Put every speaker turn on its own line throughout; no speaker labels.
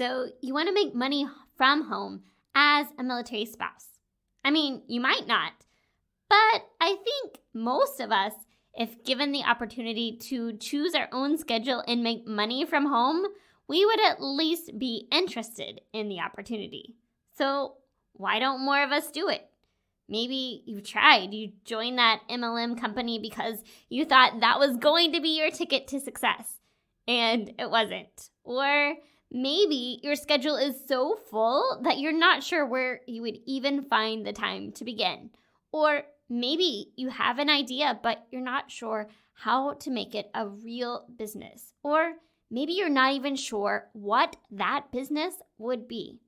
So you want to make money from home as a military spouse. I mean, you might not, but I think most of us, if given the opportunity to choose our own schedule and make money from home, we would at least be interested in the opportunity. So why don't more of us do it? Maybe you tried. You joined that MLM company because you thought that was going to be your ticket to success, and it wasn't. Or maybe your schedule is so full that you're not sure where you would even find the time to begin. Or maybe you have an idea, but you're not sure how to make it a real business. Or maybe you're not even sure what that business would be.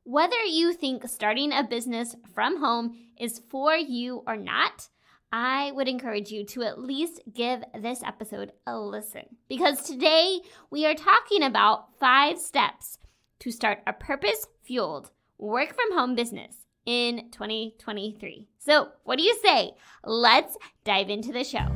Whether you think starting a business from home is for you or not, I would encourage you to at least give this episode a listen. Because today we are talking about 5 steps to start a purpose-fueled work-from-home business in 2023. So what do you say? Let's dive into the show.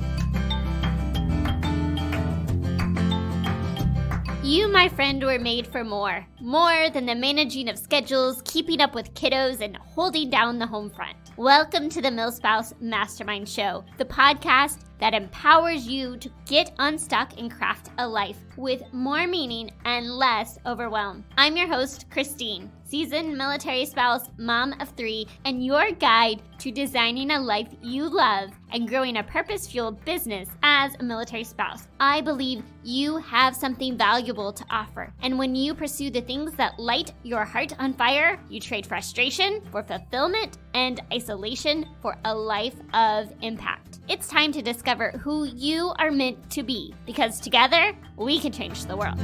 You, my friend, were made for more. More than the managing of schedules, keeping up with kiddos, and holding down the home front. Welcome to the MilSpouse Mastermind Show, the podcast that empowers you to get unstuck and craft a life with more meaning and less overwhelm. I'm your host, Christine, seasoned military spouse, mom of 3, and your guide to designing a life you love and growing a purpose-fueled business as a military spouse. I believe you have something valuable to offer, and when you pursue the things that light your heart on fire, you trade frustration for fulfillment and isolation for a life of impact. It's time to discover who you are meant to be, because together we can change the world.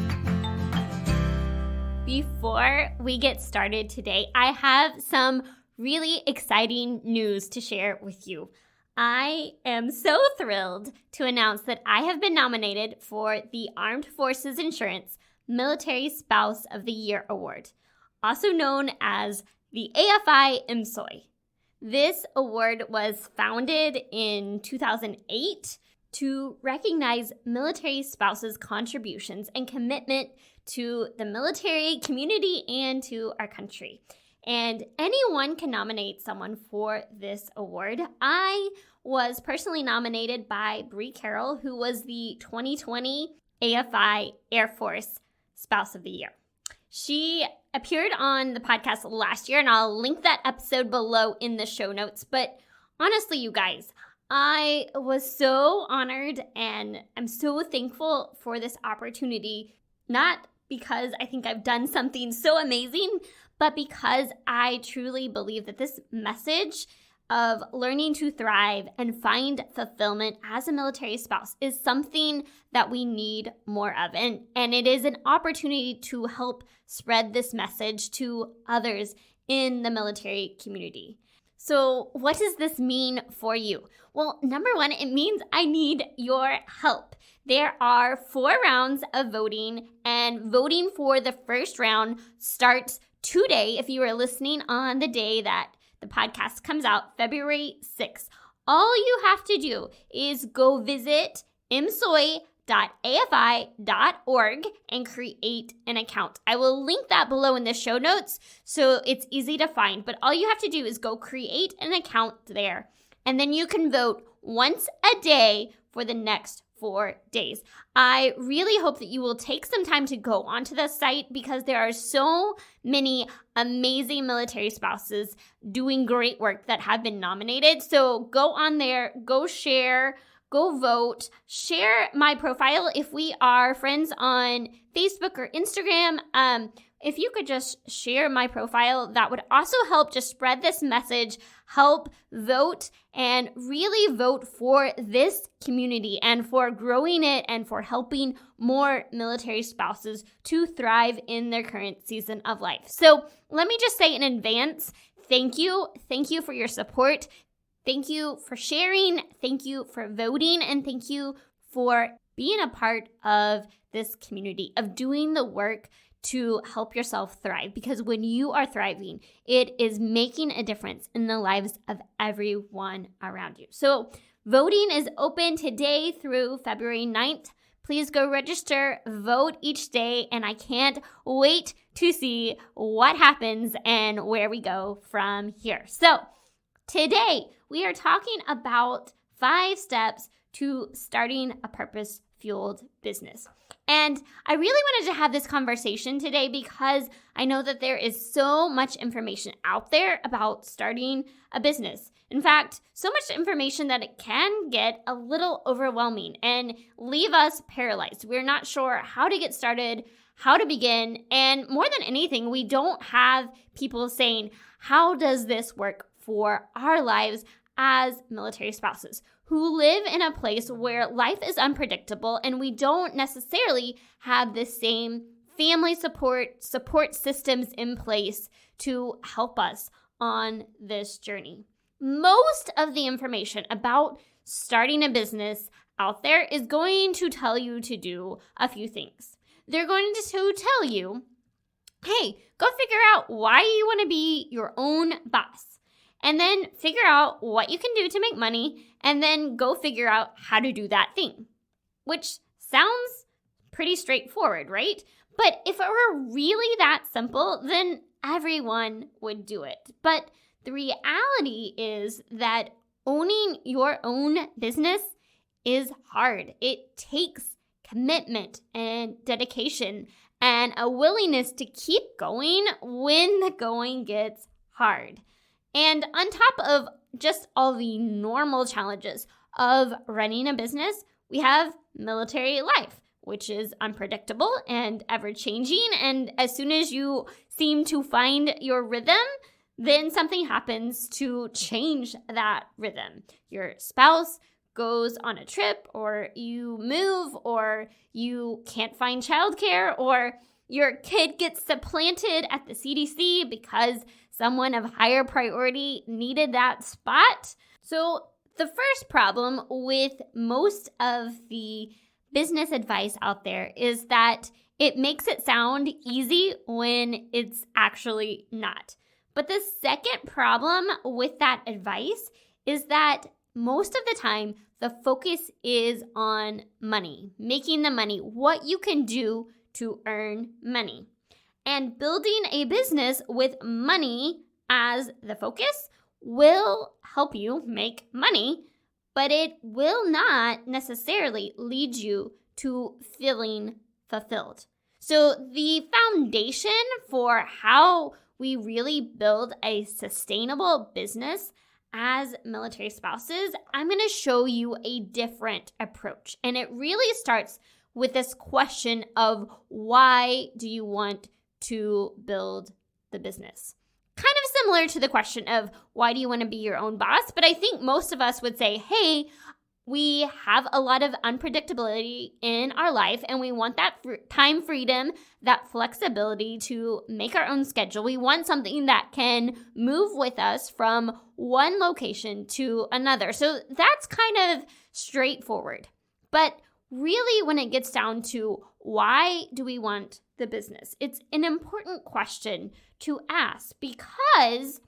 Before we get started today, I have some really exciting news to share with you. I am so thrilled to announce that I have been nominated for the Armed Forces Insurance Military Spouse of the Year Award, also known as the AFI MSOI. This award was founded in 2008 to recognize military spouses' contributions and commitment to the military community and to our country. And anyone can nominate someone for this award. I was personally nominated by Bree Carroll, who was the 2020 AFI Air Force Spouse of the Year. She appeared on the podcast last year, and I'll link that episode below in the show notes. But honestly, you guys, I was so honored and I'm so thankful for this opportunity, not because I think I've done something so amazing, but because I truly believe that this message of learning to thrive and find fulfillment as a military spouse is something that we need more of. And it is an opportunity to help spread this message to others in the military community. So what does this mean for you? Well, number one, it means I need your help. There are 4 rounds of voting, and voting for the first round starts today if you are listening on the day that the podcast comes out, February 6th. All you have to do is go visit msoi.afi.org and create an account. I will link that below in the show notes so it's easy to find. But all you have to do is go create an account there. And then you can vote once a day for the next 4 days. I really hope that you will take some time to go onto the site because there are so many amazing military spouses doing great work that have been nominated. So go on there, go share, go vote, share my profile if we are friends on Facebook or Instagram. If you could just share my profile, that would also help just spread this message, help vote, and really vote for this community and for growing it and for helping more military spouses to thrive in their current season of life. So let me just say in advance, thank you. Thank you for your support. Thank you for sharing. Thank you for voting. And thank you for being a part of this community, of doing the work to help yourself thrive, because when you are thriving, it is making a difference in the lives of everyone around you. So voting is open today through February 9th. Please go register, vote each day, and I can't wait to see what happens and where we go from here. So today we are talking about 5 steps to starting a purpose-fueled business. And I really wanted to have this conversation today because I know that there is so much information out there about starting a business. In fact, so much information that it can get a little overwhelming and leave us paralyzed. We're not sure how to get started, how to begin, and more than anything, we don't have people saying, how does this work for our lives as military spouses who live in a place where life is unpredictable and we don't necessarily have the same family support systems in place to help us on this journey. Most of the information about starting a business out there is going to tell you to do a few things. They're going to tell you, hey, go figure out why you want to be your own boss. And then figure out what you can do to make money, and then go figure out how to do that thing. Which sounds pretty straightforward, right? But if it were really that simple, then everyone would do it. But the reality is that owning your own business is hard. It takes commitment and dedication and a willingness to keep going when the going gets hard. And on top of just all the normal challenges of running a business, we have military life, which is unpredictable and ever-changing. And as soon as you seem to find your rhythm, then something happens to change that rhythm. Your spouse goes on a trip, or you move, or you can't find childcare, or your kid gets supplanted at the CDC because someone of higher priority needed that spot. So the first problem with most of the business advice out there is that it makes it sound easy when it's actually not. But the second problem with that advice is that most of the time, the focus is on money, making the money, what you can do to earn money. And building a business with money as the focus will help you make money, but it will not necessarily lead you to feeling fulfilled. So the foundation for how we really build a sustainable business as military spouses, I'm going to show you a different approach. And it really starts with this question of, why do you want to build the business? Kind of similar to the question of, why do you want to be your own boss? But I think most of us would say, hey, we have a lot of unpredictability in our life and we want that time freedom, that flexibility to make our own schedule. We want something that can move with us from one location to another. So that's kind of straightforward. But really, when it gets down to why do we want the business, it's an important question to ask, because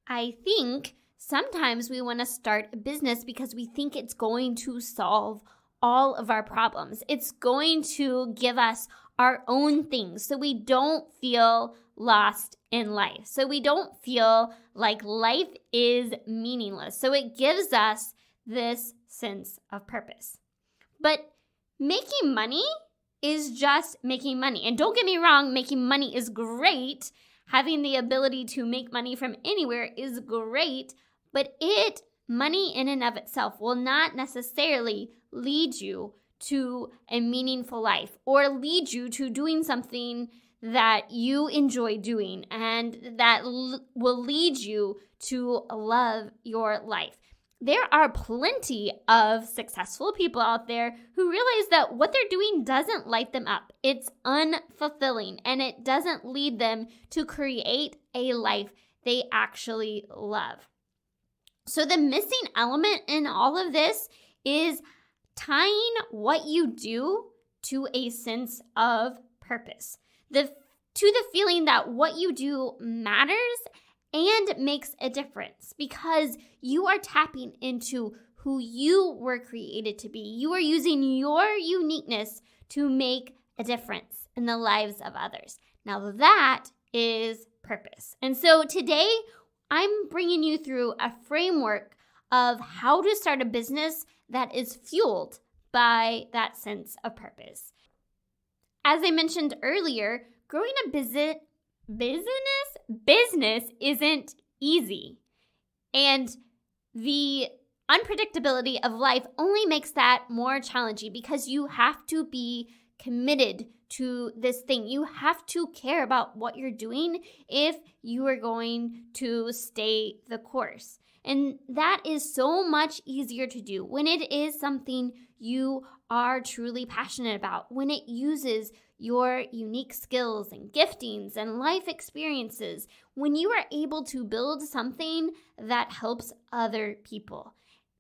I think sometimes we want to start a business because we think it's going to solve all of our problems. It's going to give us our own things so we don't feel lost in life, so we don't feel like life is meaningless. So it gives us this sense of purpose. But making money is just making money. And don't get me wrong, making money is great. Having the ability to make money from anywhere is great, but money in and of itself will not necessarily lead you to a meaningful life or lead you to doing something that you enjoy doing and that will lead you to love your life. There are plenty of successful people out there who realize that what they're doing doesn't light them up. It's unfulfilling, and it doesn't lead them to create a life they actually love. So the missing element in all of this is tying what you do to a sense of purpose, to the feeling that what you do matters and makes a difference, because you are tapping into who you were created to be. You are using your uniqueness to make a difference in the lives of others. Now that is purpose. And so today I'm bringing you through a framework of how to start a business that is fueled by that sense of purpose. As I mentioned earlier, growing a business isn't easy. And the unpredictability of life only makes that more challenging because you have to be committed to this thing. You have to care about what you're doing if you are going to stay the course. And that is so much easier to do when it is something you are truly passionate about, when it uses your unique skills and giftings and life experiences, when you are able to build something that helps other people.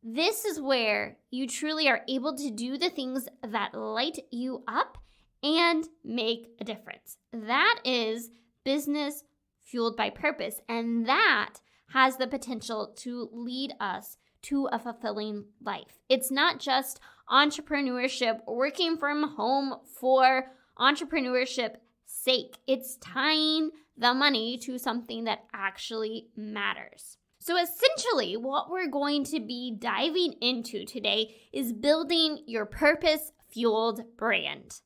This is where you truly are able to do the things that light you up and make a difference. That is business fueled by purpose, and that has the potential to lead us to a fulfilling life. It's not just entrepreneurship, working from home for entrepreneurship's sake. It's tying the money to something that actually matters. So essentially, what we're going to be diving into today is building your purpose-fueled brand.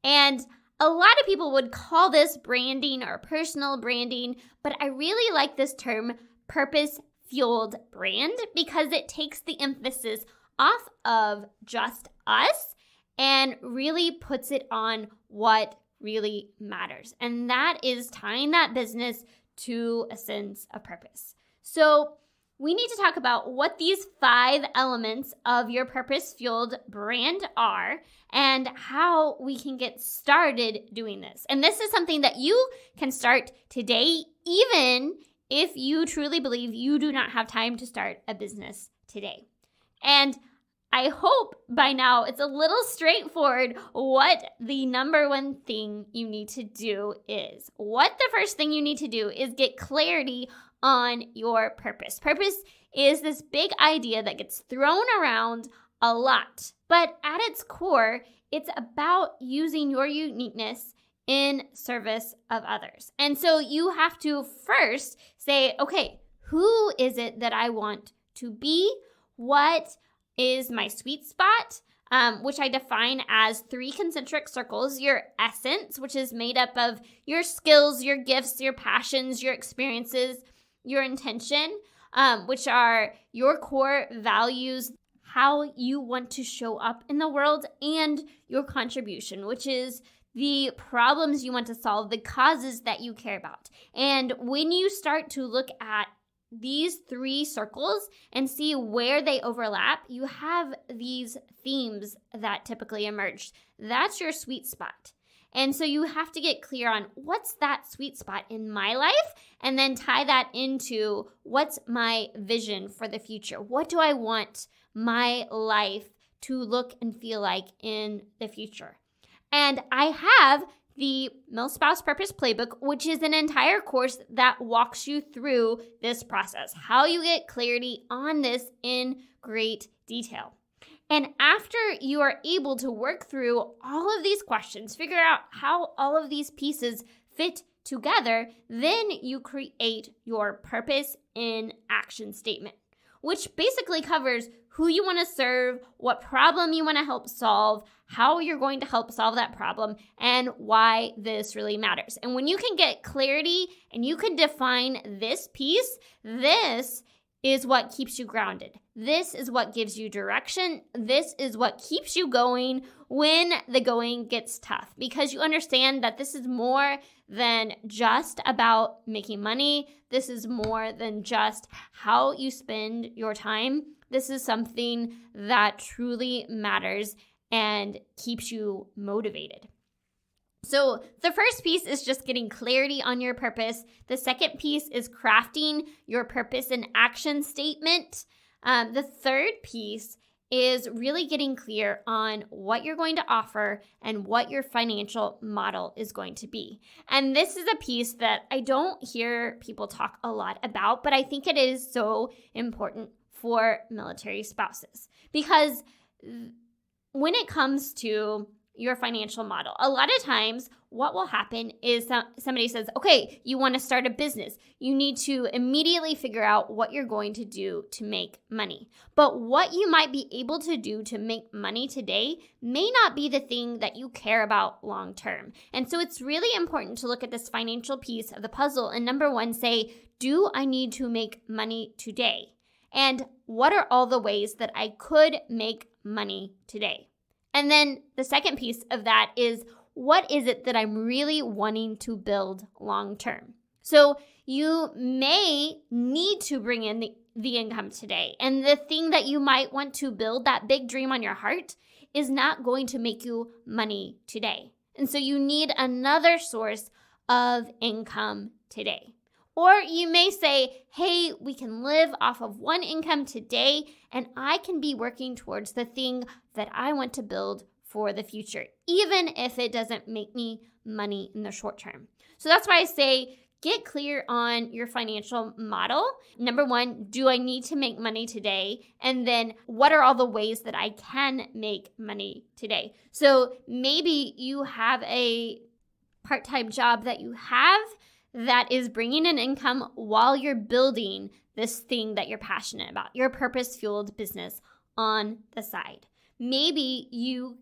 And a lot of people would call this branding or personal branding, but I really like this term, purpose-fueled brand, because it takes the emphasis off of just us and really puts it on what really matters. And that is tying that business to a sense of purpose. So we need to talk about what these 5 elements of your purpose-fueled brand are and how we can get started doing this. And this is something that you can start today, even if you truly believe you do not have time to start a business today. And I hope by now it's a little straightforward what the number one thing you need to do is. What the first thing you need to do is get clarity on your purpose. Purpose is this big idea that gets thrown around a lot, but at its core, it's about using your uniqueness in service of others. And so you have to first say, okay, who is it that I want to be? What is my sweet spot? Which I define as 3 concentric circles. Your essence, which is made up of your skills, your gifts, your passions, your experiences, your intention, which are your core values, how you want to show up in the world, and your contribution, which is the problems you want to solve, the causes that you care about. And when you start to look at these 3 circles and see where they overlap, you have these themes that typically emerge. That's your sweet spot. And so you have to get clear on what's that sweet spot in my life, and then tie that into what's my vision for the future. What do I want my life to look and feel like in the future? And I have the Milspouse Purpose Playbook, which is an entire course that walks you through this process, how you get clarity on this in great detail. And after you are able to work through all of these questions, figure out how all of these pieces fit together, then you create your purpose in action statement, which basically covers who you want to serve, what problem you want to help solve, how you're going to help solve that problem, and why this really matters. And when you can get clarity and you can define this piece, this is what keeps you grounded. This is what gives you direction. This is what keeps you going when the going gets tough, because you understand that this is more than just about making money. This is more than just how you spend your time. This is something that truly matters and keeps you motivated. So the first piece is just getting clarity on your purpose. The second piece is crafting your purpose and action statement. The third piece is really getting clear on what you're going to offer and what your financial model is going to be. And this is a piece that I don't hear people talk a lot about, but I think it is so important for military spouses. Because when it comes to your financial model, a lot of times what will happen is somebody says, okay, you want to start a business. You need to immediately figure out what you're going to do to make money. But what you might be able to do to make money today may not be the thing that you care about long term. And so it's really important to look at this financial piece of the puzzle and number one, say, do I need to make money today? And what are all the ways that I could make money today? And then the second piece of that is, what is it that I'm really wanting to build long term? So you may need to bring in the income today. And the thing that you might want to build, that big dream on your heart, is not going to make you money today. And so you need another source of income today. Or you may say, hey, we can live off of one income today, and I can be working towards the thing that I want to build for the future, even if it doesn't make me money in the short term. So that's why I say, get clear on your financial model. Number one, do I need to make money today? And then what are all the ways that I can make money today? So maybe you have a part-time job that you have that is bringing in income while you're building this thing that you're passionate about, your purpose-fueled business on the side. Maybe you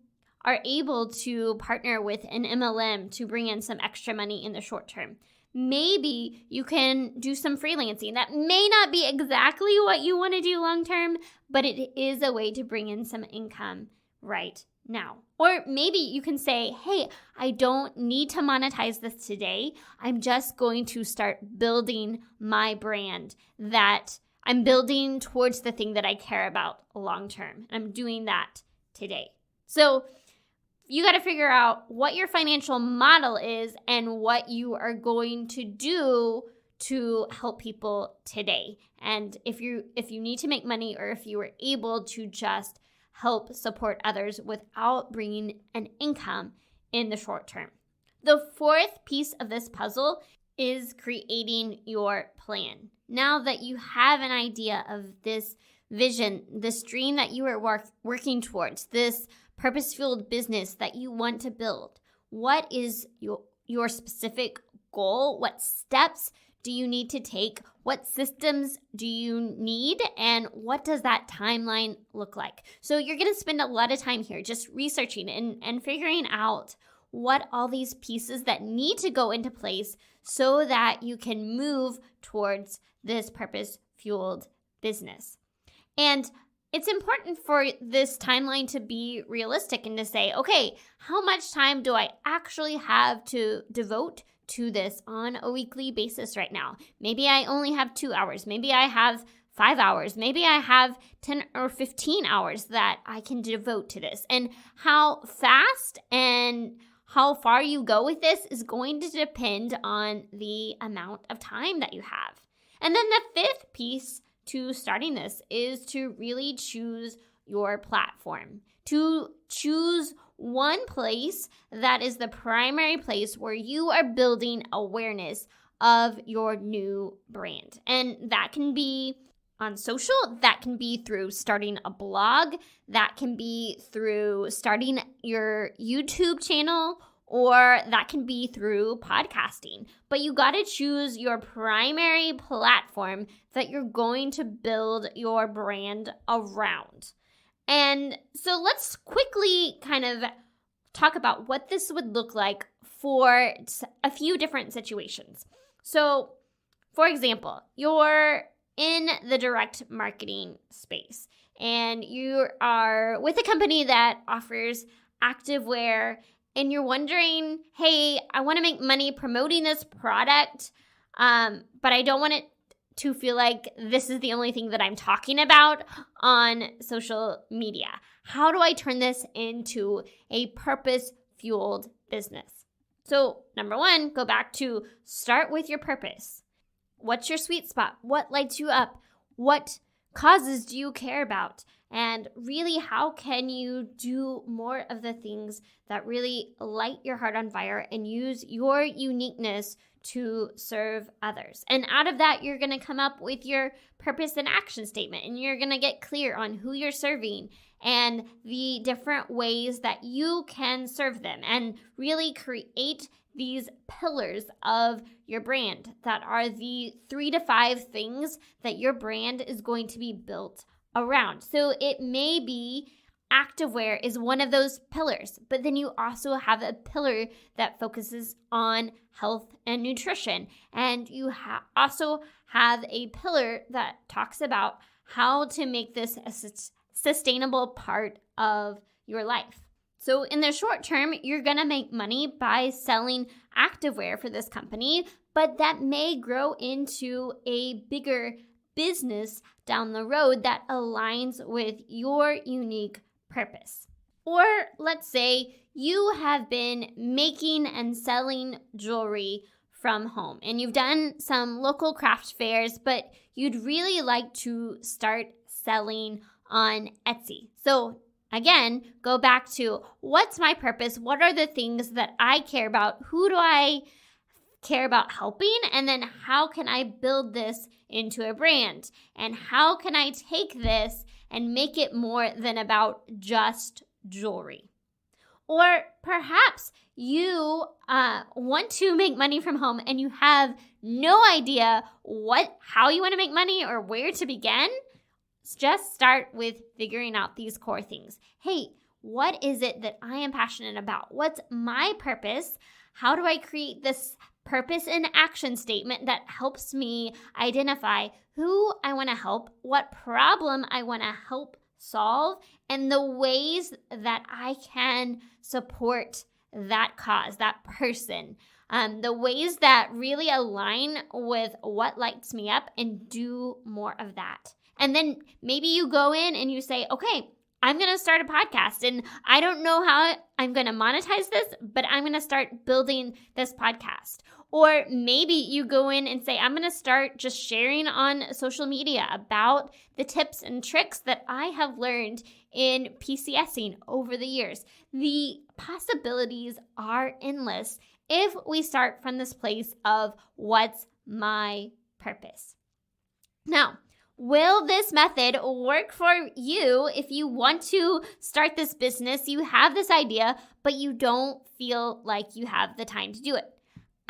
are able to partner with an MLM to bring in some extra money in the short term. Maybe you can do some freelancing. That may not be exactly what you want to do long term, but it is a way to bring in some income right now. Or maybe you can say, hey, I don't need to monetize this today. I'm just going to start building my brand that I'm building towards the thing that I care about long term. And I'm doing that today. So you got to figure out what your financial model is and what you are going to do to help people today. And if you need to make money, or if you are able to just help support others without bringing an income in the short term. The fourth piece of this puzzle is creating your plan. Now that you have an idea of this vision, this dream that you are working towards, this purpose-fueled business that you want to build, what is your specific goal? What steps do you need to take? What systems do you need? And what does that timeline look like? So you're going to spend a lot of time here just researching and figuring out what all these pieces that need to go into place so that you can move towards this purpose-fueled business. And it's important for this timeline to be realistic and to say, okay, how much time do I actually have to devote to this on a weekly basis right now? Maybe I only have 2 hours. Maybe I have 5 hours. Maybe I have 10 or 15 hours that I can devote to this. And how fast and how far you go with this is going to depend on the amount of time that you have. And then the fifth piece to starting this is to really choose your platform, to choose one place that is the primary place where you are building awareness of your new brand. And that can be on social, that can be through starting a blog, that can be through starting your YouTube channel, or that can be through podcasting. But you got to choose your primary platform that you're going to build your brand around. And so let's quickly kind of talk about what this would look like for a few different situations. So, for example, you're in the direct marketing space and you are with a company that offers activewear, and you're wondering, hey, I want to make money promoting this product, but I don't want it to feel like this is the only thing that I'm talking about on social media. How do I turn this into a purpose-fueled business? So, number one, go back to start with your purpose. What's your sweet spot? What lights you up? What causes do you care about? And really, how can you do more of the things that really light your heart on fire and use your uniqueness to serve others? And out of that, you're going to come up with your purpose and action statement, and you're going to get clear on who you're serving and the different ways that you can serve them, and really create these pillars of your brand that are the 3 to 5 things that your brand is going to be built around. So it may be activewear is one of those pillars, but then you also have a pillar that focuses on health and nutrition. And you also have a pillar that talks about how to make this a sustainable part of your life. So in the short term, you're going to make money by selling activewear for this company, but that may grow into a bigger business down the road that aligns with your unique purpose. Or let's say you have been making and selling jewelry from home, and you've done some local craft fairs, but you'd really like to start selling on Etsy. So again, go back to what's my purpose? What are the things that I care about? Who do I care about helping? And then how can I build this into a brand? And how can I take this and make it more than about just jewelry? Or perhaps you want to make money from home and you have no idea how you want to make money or where to begin. Just start with figuring out these core things. Hey, what is it that I am passionate about? What's my purpose? How do I create this purpose and action statement that helps me identify who I want to help, what problem I want to help solve, and the ways that I can support that cause, that person, the ways that really align with what lights me up, and do more of that. And then maybe you go in and you say, okay, I'm going to start a podcast, and I don't know how I'm going to monetize this, but I'm going to start building this podcast. Or maybe you go in and say, I'm going to start just sharing on social media about the tips and tricks that I have learned in PCSing over the years. The possibilities are endless if we start from this place of what's my purpose. Now, will this method work for you if you want to start this business? You have this idea, but you don't feel like you have the time to do it.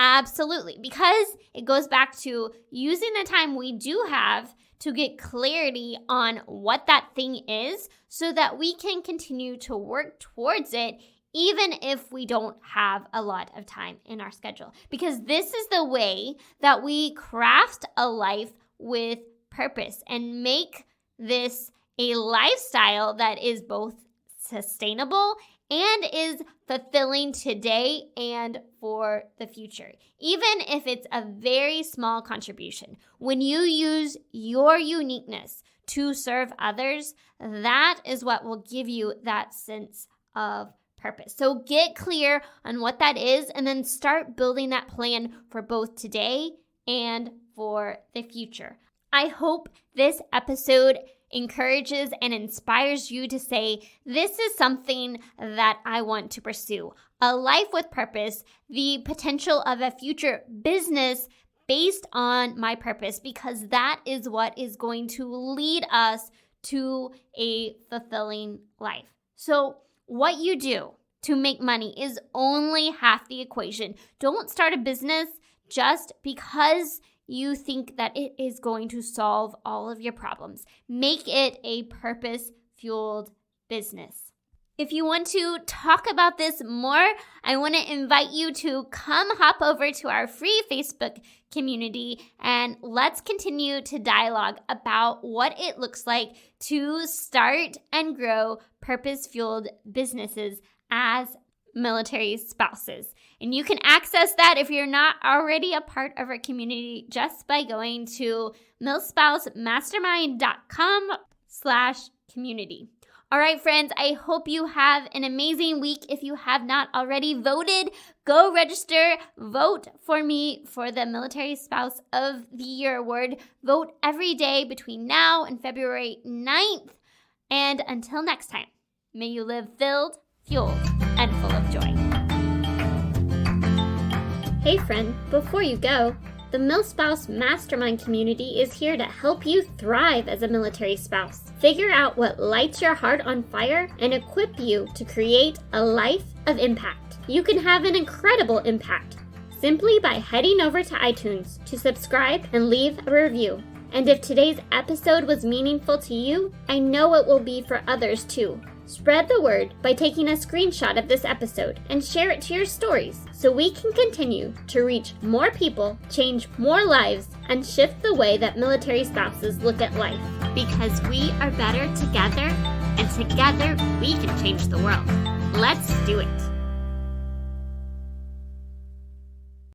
Absolutely, because it goes back to using the time we do have to get clarity on what that thing is so that we can continue to work towards it even if we don't have a lot of time in our schedule. Because this is the way that we craft a life with purpose and make this a lifestyle that is both sustainable and is fulfilling today and for the future, even if it's a very small contribution. When you use your uniqueness to serve others, that is what will give you that sense of purpose. So get clear on what that is, and then start building that plan for both today and for the future. I hope this episode encourages and inspires you to say, this is something that I want to pursue. A life with purpose, the potential of a future business based on my purpose, because that is what is going to lead us to a fulfilling life. So what you do to make money is only half the equation. Don't start a business just because you think that it is going to solve all of your problems. Make it a purpose-fueled business. If you want to talk about this more, I want to invite you to come hop over to our free Facebook community, and let's continue to dialogue about what it looks like to start and grow purpose-fueled businesses as military spouses. And you can access that if you're not already a part of our community just by going to milspousemastermind.com/community. All right, friends, I hope you have an amazing week. If you have not already voted, go register. Vote for me for the Military Spouse of the Year award. Vote every day between now and February 9th. And until next time, may you live filled, fueled, and full of joy. Hey friend, before you go, the MilSpouse Mastermind community is here to help you thrive as a military spouse. Figure out what lights your heart on fire and equip you to create a life of impact. You can have an incredible impact simply by heading over to iTunes to subscribe and leave a review. And if today's episode was meaningful to you, I know it will be for others too. Spread the word by taking a screenshot of this episode and share it to your stories so we can continue to reach more people, change more lives, and shift the way that military spouses look at life. Because we are better together, and together we can change the world. Let's do it.